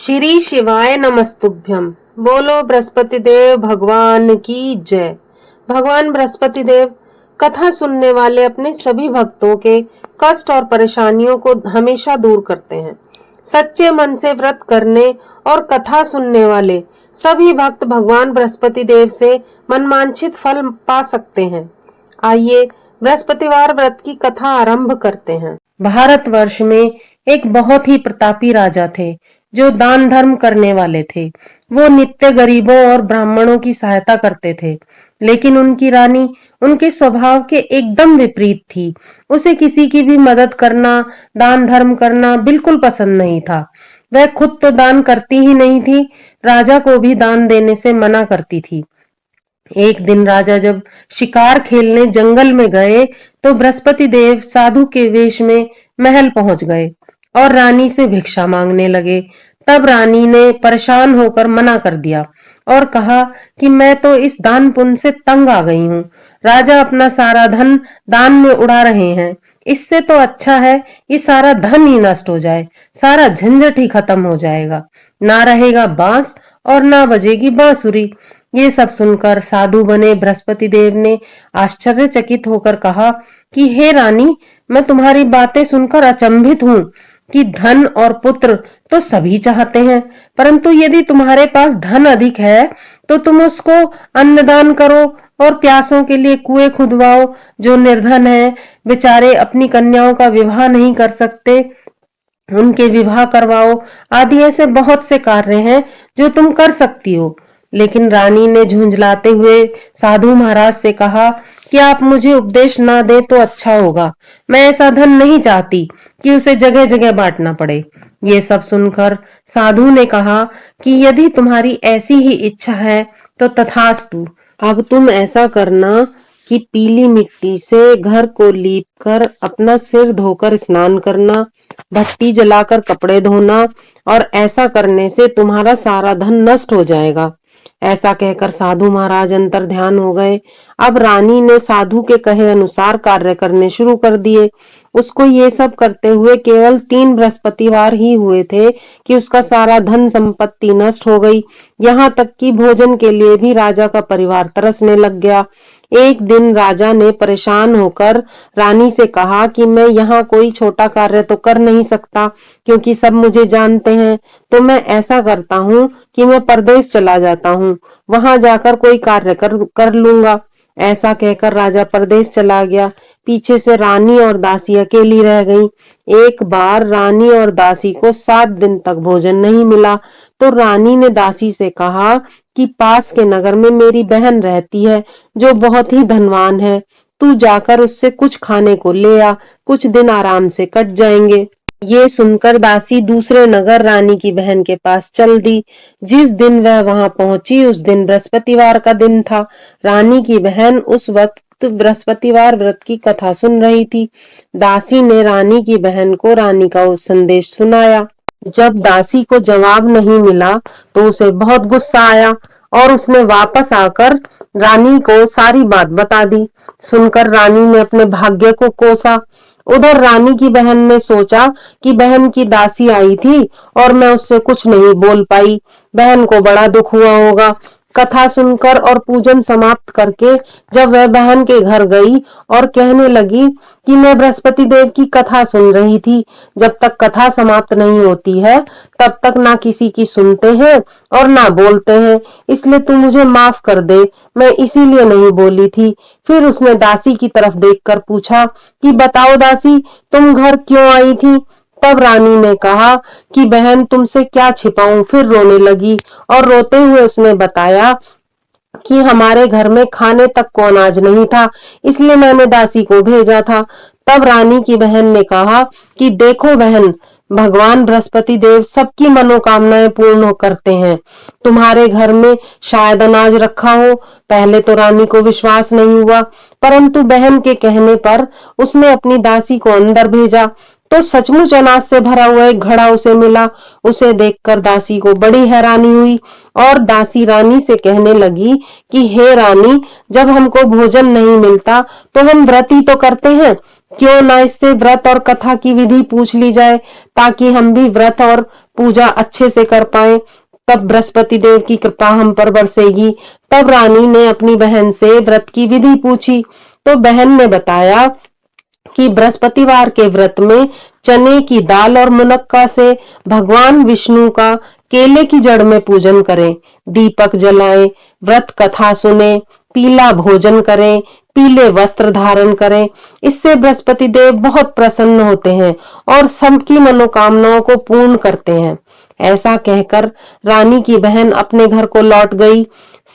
श्री शिवाय नमस्तुभ्यम। बोलो बृहस्पति देव भगवान की जय। भगवान बृहस्पति देव कथा सुनने वाले अपने सभी भक्तों के कष्ट और परेशानियों को हमेशा दूर करते हैं। सच्चे मन से व्रत करने और कथा सुनने वाले सभी भक्त भगवान बृहस्पति देव से मनमांछित फल पा सकते हैं। आइए बृहस्पतिवार व्रत की कथा आरंभ करते हैं। भारतवर्ष में एक बहुत ही प्रतापी राजा थे जो दान धर्म करने वाले थे। वो नित्य गरीबों और ब्राह्मणों की सहायता करते थे, लेकिन उनकी रानी उनके स्वभाव के एकदम विपरीत थी। उसे किसी की भी मदद करना, दान धर्म करना बिल्कुल पसंद नहीं था। वह खुद तो दान करती ही नहीं थी, राजा को भी दान देने से मना करती थी। एक दिन राजा जब शिकार खेलने जंगल में गए तो बृहस्पति देव साधु के वेश में महल पहुंच गए और रानी से भिक्षा मांगने लगे। तब रानी ने परेशान होकर मना कर दिया और कहा कि मैं तो इस दान पुण्य से तंग आ गई हूँ। राजा अपना सारा धन दान में उड़ा रहे हैं। इससे तो अच्छा है ये सारा धन ही नष्ट हो जाए, सारा झंझट ही खत्म हो जाएगा। ना रहेगा बांस और ना बजेगी बांसुरी। ये सब सुनकर साधु बने बृहस्पति देव ने आश्चर्यचकित होकर कहा कि हे रानी, मैं तुम्हारी बातें सुनकर अचंभित हूँ कि धन और पुत्र तो सभी चाहते हैं, परंतु यदि तुम्हारे पास धन अधिक है तो तुम उसको अन्नदान करो और प्यासों के लिए कुएं खुदवाओ। जो निर्धन है, बेचारे अपनी कन्याओं का विवाह नहीं कर सकते, उनके विवाह करवाओ। आदि ऐसे बहुत से कार्य हैं जो तुम कर सकती हो। लेकिन रानी ने झुंझलाते हुए साधु महाराज से कहा कि आप मुझे उपदेश ना दे तो अच्छा होगा। मैं ऐसा धन नहीं चाहती कि उसे जगह जगह बांटना पड़े। ये सब सुनकर साधु ने कहा कि यदि तुम्हारी ऐसी ही इच्छा है तो तथास्तु। अब तुम ऐसा करना कि पीली मिट्टी से घर को लीप कर अपना सिर धोकर स्नान करना, भट्टी जलाकर कपड़े धोना, और ऐसा करने से तुम्हारा सारा धन नष्ट हो जाएगा। ऐसा कहकर साधु महाराज अंतर ध्यान हो गए। अब रानी ने साधु के कहे अनुसार कार्य करने शुरू कर दिए। उसको ये सब करते हुए केवल 3 बृहस्पतिवार ही हुए थे कि उसका सारा धन संपत्ति नष्ट हो गई। यहाँ तक कि भोजन के लिए भी राजा का परिवार तरसने लग गया। एक दिन राजा ने परेशान होकर रानी से कहा कि मैं यहाँ कोई छोटा कार्य तो कर नहीं सकता, क्योंकि सब मुझे जानते हैं। तो मैं ऐसा करता हूँ कि मैं परदेश चला जाता हूँ, वहां जाकर कोई कार्य कर लूंगा। ऐसा कहकर राजा परदेश चला गया। पीछे से रानी और दासी अकेली रह गई। एक बार रानी और दासी को 7 दिन तक भोजन नहीं मिला तो रानी ने दासी से कहा कि पास के नगर में मेरी बहन रहती है जो बहुत ही धनवान है, तू जाकर उससे कुछ खाने को ले आ, कुछ दिन आराम से कट जाएंगे। ये सुनकर दासी दूसरे नगर रानी की बहन के पास चल दी। जिस दिन वह वहां पहुंची उस दिन बृहस्पतिवार का दिन था। रानी की बहन उस वक्त बृहस्पतिवार व्रत की कथा सुन रही थी। दासी ने रानी की बहन को रानी का संदेश सुनाया। जब दासी को जवाब नहीं मिला तो उसे बहुत गुस्सा आया और उसने वापस आकर रानी को सारी बात बता दी। सुनकर रानी ने अपने भाग्य को कोसा। उधर रानी की बहन ने सोचा कि बहन की दासी आई थी और मैं उससे कुछ नहीं बोल पाई, बहन को बड़ा दुख हुआ होगा। कथा सुनकर और पूजन समाप्त करके जब वह बहन के घर गई और कहने लगी कि मैं बृहस्पति देव की कथा सुन रही थी, जब तक कथा समाप्त नहीं होती है तब तक ना किसी की सुनते हैं और ना बोलते हैं, इसलिए तू मुझे माफ कर दे, मैं इसीलिए नहीं बोली थी। फिर उसने दासी की तरफ देखकर पूछा कि बताओ दासी, तुम घर क्यों आई थी? तब रानी ने कहा कि बहन तुमसे क्या छिपाऊं। फिर रोने लगी और रोते हुए उसने बताया कि हमारे घर में खाने तक को अनाज नहीं था, इसलिए मैंने दासी को भेजा था। तब रानी की बहन ने कहा कि देखो बहन, भगवान बृहस्पति देव सबकी मनोकामनाएं पूर्ण करते हैं। तुम्हारे घर में शायद अनाज रखा हो। पहले तो रानी को विश्वास नहीं हुआ, परंतु बहन के कहने पर उसने अपनी दासी को अंदर भेजा तो सचमुच अनाज से भरा हुआ एक घड़ा उसे मिला। उसे देखकर दासी को बड़ी हैरानी हुई और दासी रानी से कहने लगी कि हे रानी, जब हमको भोजन नहीं मिलता तो हम व्रत ही तो करते हैं, क्यों ना इससे व्रत और कथा की विधि पूछ ली जाए, ताकि हम भी व्रत और पूजा अच्छे से कर पाए, तब बृहस्पति देव की कृपा हम पर बरसेगी। तब रानी ने अपनी बहन से व्रत की विधि पूछी, तो बहन ने बताया कि बृहस्पतिवार के व्रत में चने की दाल और मुनक्का से भगवान विष्णु का केले की जड़ में पूजन करें, दीपक जलाएं, व्रत कथा सुने, पीला भोजन करें, पीले वस्त्र धारण करें। इससे बृहस्पति देव बहुत प्रसन्न होते हैं और सबकी मनोकामनाओं को पूर्ण करते हैं। ऐसा कहकर रानी की बहन अपने घर को लौट गई।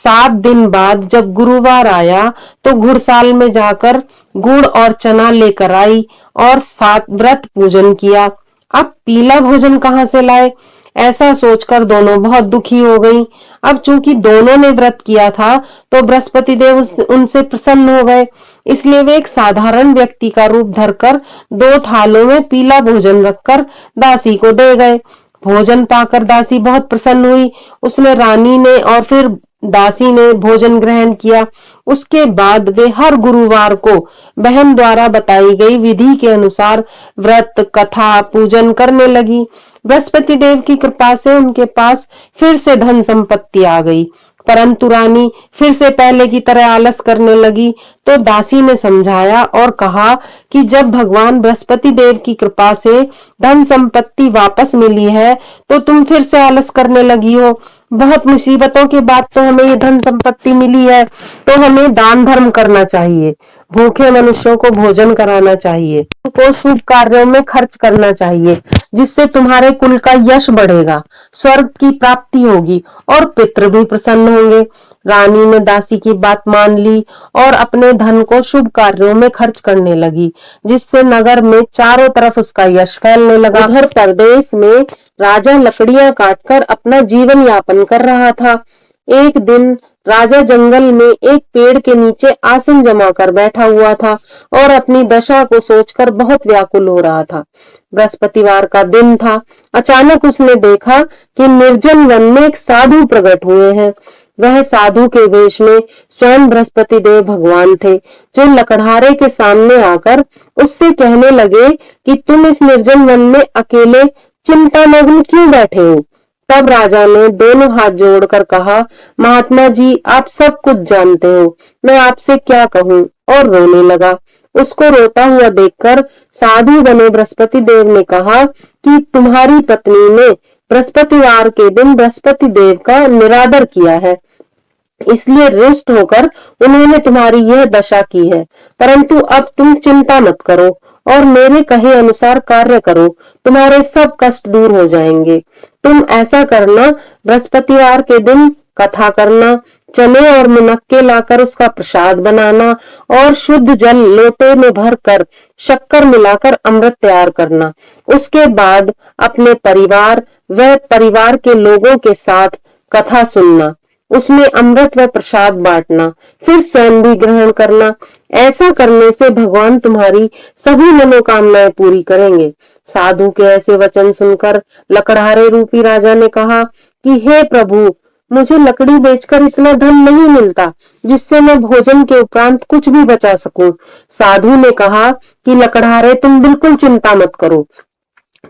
7 दिन बाद जब गुरुवार आया तो घुड़साल में जाकर गुड़ और चना लेकर आई और सात व्रत पूजन किया। अब पीला भोजन कहां से लाए? ऐसा सोचकर दोनों बहुत दुखी हो गई। अब चूंकि दोनों ने व्रत किया था तो बृहस्पति देव उनसे प्रसन्न हो गए, इसलिए वे एक साधारण व्यक्ति का रूप धरकर 2 थालों में पीला भोजन रखकर दासी को दे गए। भोजन पाकर दासी बहुत प्रसन्न हुई। उसने रानी ने और फिर दासी ने भोजन ग्रहण किया। उसके बाद वे हर गुरुवार को बहन द्वारा बताई गई विधि के अनुसार व्रत कथा पूजन करने लगी। बृहस्पति देव की कृपा से उनके पास फिर से धन संपत्ति आ गई, परंतु रानी फिर से पहले की तरह आलस करने लगी। तो दासी ने समझाया और कहा कि जब भगवान बृहस्पति देव की कृपा से धन संपत्ति वापस मिली है तो तुम फिर से आलस करने लगी हो। बहुत मुसीबतों के बाद तो हमें ये धन संपत्ति मिली है, तो हमें दान धर्म करना चाहिए, भूखे मनुष्यों को भोजन कराना चाहिए, उनको शुभ कार्यों में खर्च करना चाहिए, जिससे तुम्हारे कुल का यश बढ़ेगा, स्वर्ग की प्राप्ति होगी और पितृ भी प्रसन्न होंगे। रानी ने दासी की बात मान ली और अपने धन को शुभ कार्यों में खर्च करने लगी, जिससे नगर में चारों तरफ उसका यश फैलने लगा। उधर प्रदेश में राजा लकड़ियां काटकर अपना जीवन यापन कर रहा था। एक दिन राजा जंगल में एक पेड़ के नीचे आसन जमाकर बैठा हुआ था और अपनी दशा को सोचकर बहुत व्याकुल हो रहा था। बृहस्पतिवार का दिन था। अचानक उसने देखा कि निर्जन वन में एक साधु प्रकट हुए हैं। वह साधु के वेश में स्वयं बृहस्पति देव भगवान थे, जो लकड़हारे के सामने आकर उससे कहने लगे कि तुम इस निर्जन वन में अकेले चिंतामग्न क्यों बैठे हो? तब राजा ने दोनों हाथ जोड़कर कहा, महात्मा जी, आप सब कुछ जानते हो, मैं आपसे क्या कहूँ, और रोने लगा। उसको रोता हुआ देखकर साधु बने बृहस्पति देव ने कहा कि तुम्हारी पत्नी ने बृहस्पतिवार के दिन बृहस्पति देव का निरादर किया है, इसलिए रुष्ट होकर उन्होंने तुम्हारी यह दशा की है। परंतु अब तुम चिंता मत करो और मेरे कहे अनुसार कार्य करो, तुम्हारे सब कष्ट दूर हो जाएंगे। तुम ऐसा करना, बृहस्पतिवार के दिन कथा करना, चने और मुनक्के लाकर उसका प्रसाद बनाना और शुद्ध जल लोटे में भरकर शक्कर मिलाकर अमृत तैयार करना। उसके बाद अपने परिवार व परिवार के लोगों के साथ कथा सुनना, उसमें अमृत व प्रसाद बांटना, फिर स्वयं भी ग्रहण करना। ऐसा करने से भगवान तुम्हारी सभी मनोकामनाएं पूरी करेंगे। साधु के ऐसे वचन सुनकर लकड़हारे रूपी राजा ने कहा कि हे प्रभु, मुझे लकड़ी बेचकर इतना धन नहीं मिलता जिससे मैं भोजन के उपरांत कुछ भी बचा सकूं। साधु ने कहा कि लकड़हारे, तुम बिल्कुल चिंता मत करो,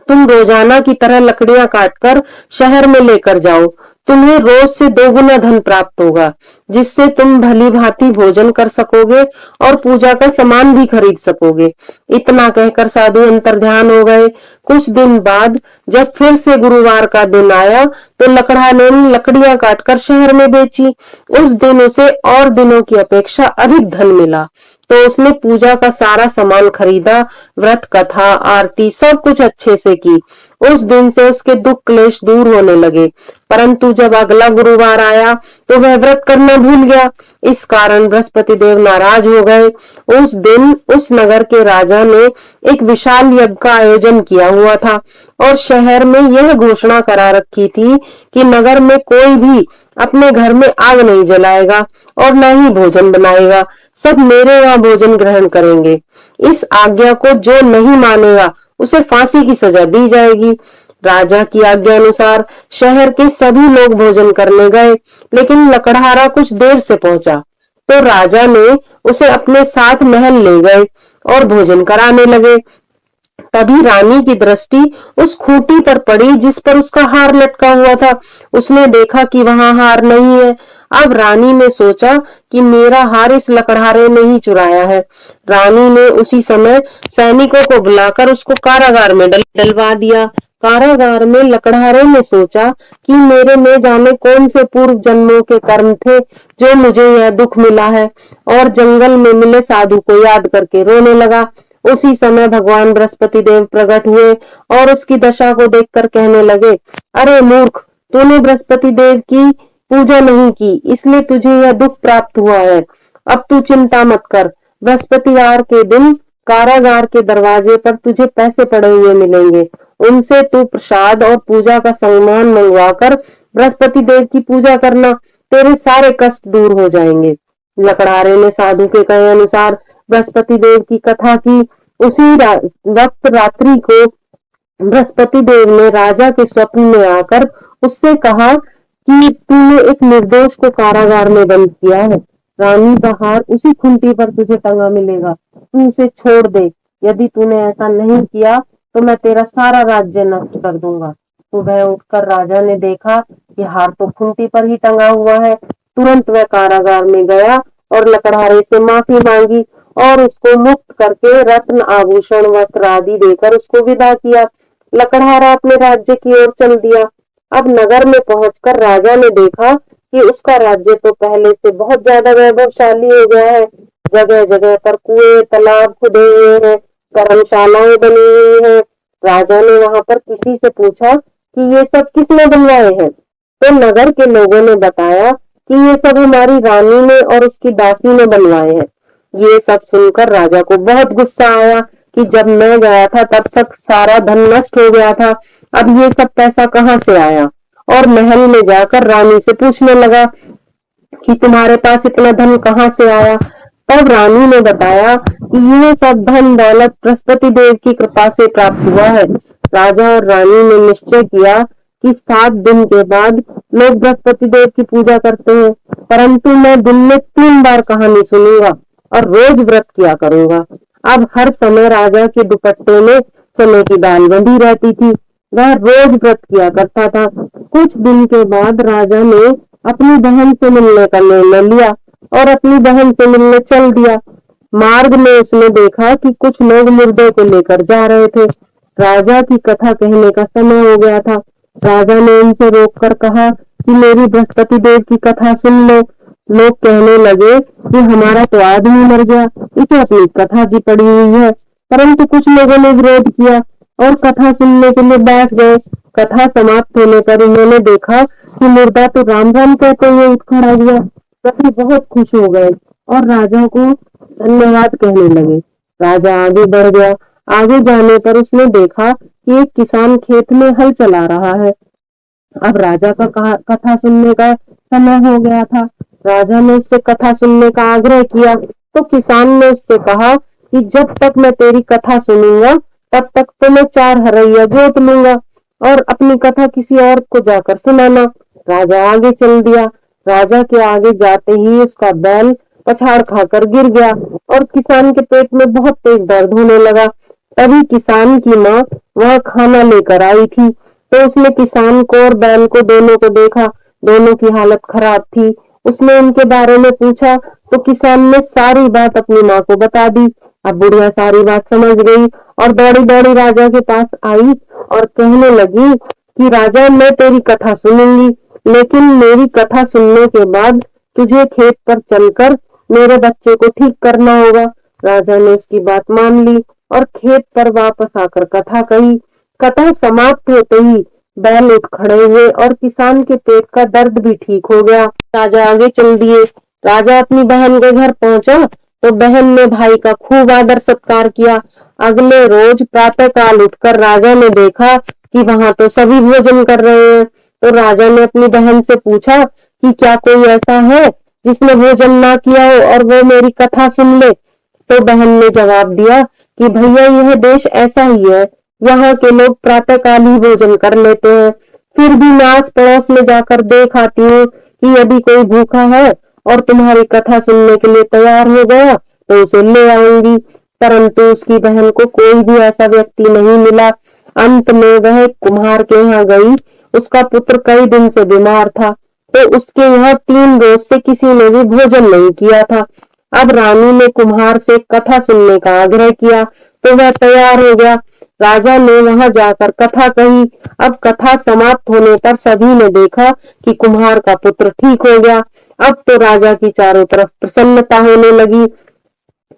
तुम रोजाना की तरह लकड़ियां काटकर शहर में लेकर जाओ, तुम्हें रोज से 2 गुना धन प्राप्त होगा, जिससे तुम भली भांति भोजन कर सकोगे और पूजा का सामान भी खरीद सकोगे। इतना कहकर साधु अंतर्ध्यान हो गए। कुछ दिन बाद जब फिर से गुरुवार का दिन आया तो लकड़हारे ने लकड़ियां काटकर शहर में बेची। उस दिन उसे और दिनों की अपेक्षा अधिक धन मिला, तो उसने पूजा का सारा सामान खरीदा, व्रत कथा आरती सब कुछ अच्छे से की। उस दिन से उसके दुख क्लेश दूर होने लगे। परंतु जब अगला गुरुवार आया तो वह व्रत करना भूल गया। इस कारण बृहस्पति देव नाराज हो गए। उस दिन उस नगर के राजा ने एक विशाल यज्ञ का आयोजन किया हुआ था और शहर में यह घोषणा करा रखी थी कि नगर में कोई भी अपने घर में आग नहीं जलाएगा और न ही भोजन बनाएगा, सब मेरे यहाँ भोजन ग्रहण करेंगे। इस आज्ञा को जो नहीं मानेगा उसे फांसी की सजा दी जाएगी। राजा की आज्ञा अनुसार शहर के सभी लोग भोजन करने गए, लेकिन लकड़हारा कुछ देर से पहुंचा, तो राजा ने उसे अपने साथ महल ले गए और भोजन कराने लगे। तभी रानी की दृष्टि उस खूंटी पर पड़ी जिस पर उसका हार लटका हुआ था। उसने देखा कि वहां हार नहीं है। अब रानी ने सोचा कि मेरा हार इस लकड़हारे ने ही चुराया है। रानी ने उसी समय सैनिकों को बुलाकर उसको कारागार में डलवा दिया। कारागार में लकड़हारे ने सोचा कि मेरे में जाने कौन से पूर्व जन्मों के कर्म थे जो मुझे यह दुख मिला है, और जंगल में मिले साधु को याद करके रोने लगा। उसी समय भगवान बृहस्पति देव प्रकट हुए और उसकी दशा को देखकर कहने लगे, अरे मूर्ख, तूने बृहस्पति देव की पूजा नहीं की, इसलिए तुझे यह दुख प्राप्त हुआ है। अब तू चिंता मत कर, बृहस्पतिवार के दिन कारागार के दरवाजे पर तुझे पैसे पड़े हुए मिलेंगे। उनसे तू प्रसाद और पूजा का सामान मंगवाकर बृहस्पति देव की पूजा करना, तेरे सारे कष्ट दूर हो जाएंगे। लकड़हारे ने साधु के कहे अनुसार बृहस्पति देव की कथा की। उसी वक्त रात्रि को बृहस्पति देव ने राजा के स्वप्न में आकर उससे कहा कि तूने एक निर्दोष को कारागार में बंद किया है। रानी का हार उसी खूंटी पर तुझे टंगा मिलेगा, तू उसे छोड़ दे। यदि तूने ऐसा नहीं किया तो मैं तेरा सारा राज्य नष्ट कर दूंगा। सुबह उठकर राजा ने देखा कि हार तो खूंटी पर ही टंगा हुआ है। तुरंत वह कारागार में गया और लकड़हारे से माफी मांगी और उसको मुक्त करके रत्न आभूषण वस्त्र आदि देकर उसको विदा किया। लकड़हारा अपने राज्य की ओर चल दिया। अब नगर में पहुंचकर राजा ने देखा कि उसका राज्य तो पहले से बहुत ज्यादा वैभवशाली हो गया है। जगह जगह पर कुएं तालाब खुदे हुए हैं, धर्मशालाएं बनी हुई हैं। राजा ने वहां पर किसी से पूछा कि ये सब किसने बनवाए हैं, तो नगर के लोगों ने बताया कि ये सब हमारी रानी ने और उसकी दासी ने बनवाए हैं। ये सब सुनकर राजा को बहुत गुस्सा आया कि जब मैं गया था तब तक सारा धन नष्ट हो गया था, अब ये सब पैसा कहाँ से आया। और महल में जाकर रानी से पूछने लगा कि तुम्हारे पास इतना धन कहाँ से आया। तब रानी ने बताया कि यह सब धन दौलत बृहस्पति देव की कृपा से प्राप्त हुआ है। राजा और रानी ने निश्चय किया कि 7 दिन के बाद लोग बृहस्पति देव की पूजा करते हैं, परंतु मैं दिन में 3 बार कहानी सुनूंगा और रोज व्रत किया करूंगा। अब हर समय राजा के दुपट्टे में चने की दाल बंधी रहती थी। वह रोज व्रत किया करता था। कुछ दिन के बाद राजा ने अपनी बहन से मिलने का निर्णय लिया और अपनी बहन से मिलने चल दिया। मार्ग में उसने देखा कि कुछ लोग मुर्दे को लेकर जा रहे थे। राजा की कथा कहने का समय हो गया था। राजा ने उनसे रोककर कहा कि मेरी बृहस्पति देव की कथा सुन लो। लोग कहने लगे कि हमारा तो आदमी मर गया, इसे अपनी कथा की पड़ी हुई है। परंतु कुछ लोगों ने विरोध किया और कथा सुनने के लिए बैठ गए। कथा समाप्त होने पर उन्होंने देखा कि मुर्दा तो राम राम कहते हुए उठ खड़ा हुआ। सभी बहुत खुश हो गए और राजा को धन्यवाद कहने लगे। राजा आगे बढ़ गया। आगे जाने पर उसने देखा कि एक किसान खेत में हल चला रहा है। अब राजा का कथा सुनने का समय हो गया था। राजा ने उससे कथा सुनने का आग्रह किया तो किसान ने उससे कहा कि जब तक मैं तेरी कथा सुनूंगा तब तक तो मैं 4 हरैया जोत लूंगा और अपनी कथा किसी और को जाकर सुनाना। राजा आगे चल दिया। राजा के आगे जाते ही उसका बैल पछाड़ खाकर गिर गया और किसान के पेट में बहुत तेज दर्द होने लगा। तभी किसान की माँ वहां खाना लेकर आई थी, तो उसने किसान को और बैल को दोनों को देखा। दोनों की हालत खराब थी। उसने उनके बारे में पूछा तो किसान ने सारी बात अपनी माँ को बता दी। अब बुढ़िया सारी बात समझ गई और दौड़ी दौड़ी राजा के पास आई और कहने लगी कि राजा, मैं तेरी कथा सुनूंगी, लेकिन मेरी कथा सुनने के बाद तुझे खेत पर चलकर मेरे बच्चे को ठीक करना होगा। राजा ने उसकी बात मान ली और खेत पर वापस आकर कथा कही। कथा समाप्त होते ही बैल उठ खड़े हुए और किसान के पेट का दर्द भी ठीक हो गया। राजा आगे चल दिए। राजा अपनी बहन के घर पहुंचा तो बहन ने भाई का खूब आदर सत्कार किया। अगले रोज प्रातः काल उठकर राजा ने देखा कि वहां तो सभी भोजन कर रहे हैं। तो राजा ने अपनी बहन से पूछा कि क्या कोई ऐसा है जिसने भोजन ना किया हो और वो मेरी कथा सुन ले। तो बहन ने जवाब दिया कि भैया, यह देश ऐसा ही है, यहाँ के लोग प्रातः काल ही भोजन कर लेते हैं। फिर भी मैं आस पड़ोस में जाकर देख आती हूँ कि यदि कोई भूखा है और तुम्हारी कथा सुनने के लिए तैयार हो गया तो उसे ले आऊंगी। परंतु उसकी बहन को कोई भी ऐसा व्यक्ति नहीं मिला। अंत में वह कुम्हार के यहाँ गई। उसका पुत्र कई दिन से बीमार था, तो उसके यहाँ 3 रोज से किसी ने भी भोजन नहीं किया था। अब रानी ने कुम्हार से कथा सुनने का आग्रह किया, तो वह तैयार हो गया। राजा ने वहां जाकर कथा कही। अब कथा समाप्त होने पर सभी ने देखा कि कुम्हार का पुत्र ठीक हो गया। अब तो राजा की चारों तरफ प्रसन्नता होने लगी।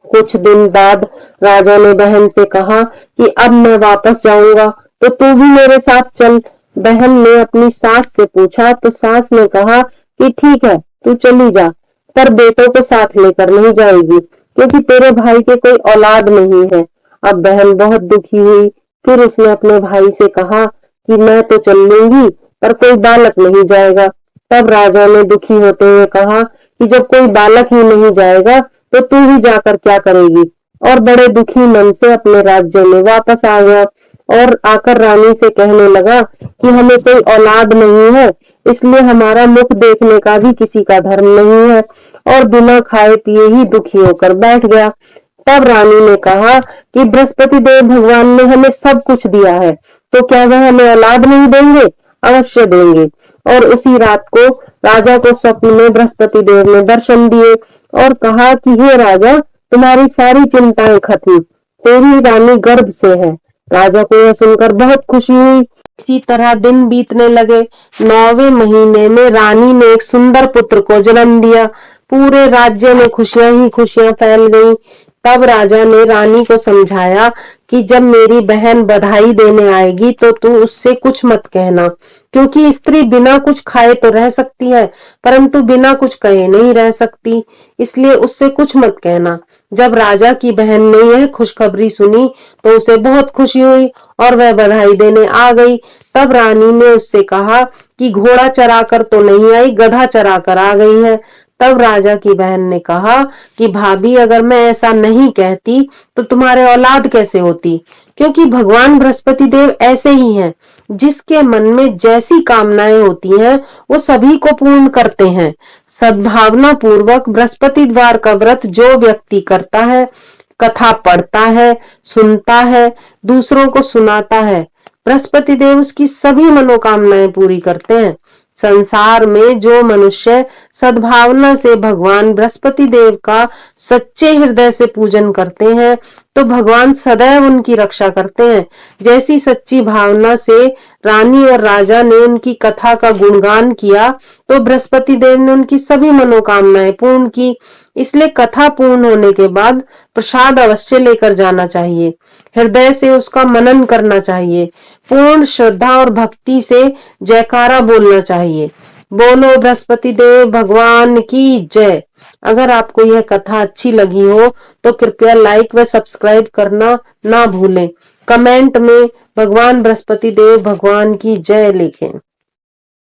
कुछ दिन बाद राजा ने बहन से कहा कि अब मैं वापस जाऊंगा, तो तू भी मेरे साथ चल। बहन ने अपनी सास से पूछा, तो सास ने कहा कि ठीक है, तू चली जा, पर बेटों को साथ लेकर नहीं जाएगी, क्योंकि तेरे भाई के कोई औलाद नहीं है। अब बहन बहुत दुखी हुई। फिर उसने अपने भाई से कहा कि मैं तो चल लूंगी, पर कोई बालक नहीं जाएगा। तब राजा ने दुखी होते हुए कहा कि जब कोई बालक ही नहीं जाएगा, तो तू ही जाकर क्या करेगी। और बड़े दुखी मन से अपने राज्य में वापस आ गया और आकर रानी से कहने लगा कि हमें कोई औलाद नहीं है, इसलिए हमारा मुख देखने का भी किसी का धर्म नहीं है, और बिना खाए पिए ही दुखी होकर बैठ गया। तब रानी ने कहा कि बृहस्पति देव भगवान ने हमें सब कुछ दिया है, तो क्या वह हमें औलाद नहीं देंगे? अवश्य देंगे। और उसी रात को राजा को स्वप्न में बृहस्पति देव ने दर्शन दिए और कहा कि हे राजा, तुम्हारी सारी चिंताएं खत्म, तेरी रानी गर्भ से है। राजा को यह सुनकर बहुत खुशी हुई। इसी तरह दिन बीतने लगे। 9वें महीने में रानी ने एक सुंदर पुत्र को जन्म दिया। पूरे राज्य में खुशियां ही खुशियां फैल गईं। तब राजा ने रानी को समझाया कि जब मेरी बहन बधाई देने आएगी, तो तू उससे कुछ मत कहना, क्योंकि स्त्री बिना कुछ खाए तो रह सकती है, परंतु बिना कुछ कहे नहीं रह सकती, इसलिए उससे कुछ मत कहना। जब राजा की बहन ने यह खुशखबरी सुनी, तो उसे बहुत खुशी हुई और वह बधाई देने आ गई। तब रानी ने उससे कहा कि घोड़ा चराकर तो नहीं आई, गधा चराकर आ गई है। तब राजा की बहन ने कहा कि भाभी, अगर मैं ऐसा नहीं कहती तो तुम्हारे औलाद कैसे होती, क्योंकि भगवान बृहस्पति देव ऐसे ही हैं, जिसके मन में जैसी कामनाएं होती हैं वो सभी को पूर्ण करते हैं। सद्भावना पूर्वक बृहस्पति द्वार का व्रत जो व्यक्ति करता है, कथा पढ़ता है, सुनता है, दूसरों को सुनाता है, बृहस्पति देव उसकी सभी मनोकामनाएं पूरी करते हैं। संसार में जो मनुष्य सद्भावना से भगवान बृहस्पति देव का सच्चे हृदय से पूजन करते हैं, तो भगवान सदैव उनकी रक्षा करते हैं। जैसी सच्ची भावना से रानी और राजा ने उनकी कथा का गुणगान किया, तो बृहस्पति देव ने उनकी सभी मनोकामनाएं पूर्ण की। इसलिए कथा पूर्ण होने के बाद प्रसाद अवश्य लेकर जाना चाहिए, हृदय से उसका मनन करना चाहिए, पूर्ण श्रद्धा और भक्ति से जयकारा बोलना चाहिए। बोलो बृहस्पति देव भगवान की जय। अगर आपको यह कथा अच्छी लगी हो तो कृपया लाइक व सब्सक्राइब करना ना भूलें। कमेंट में भगवान बृहस्पति देव भगवान की जय लिखें।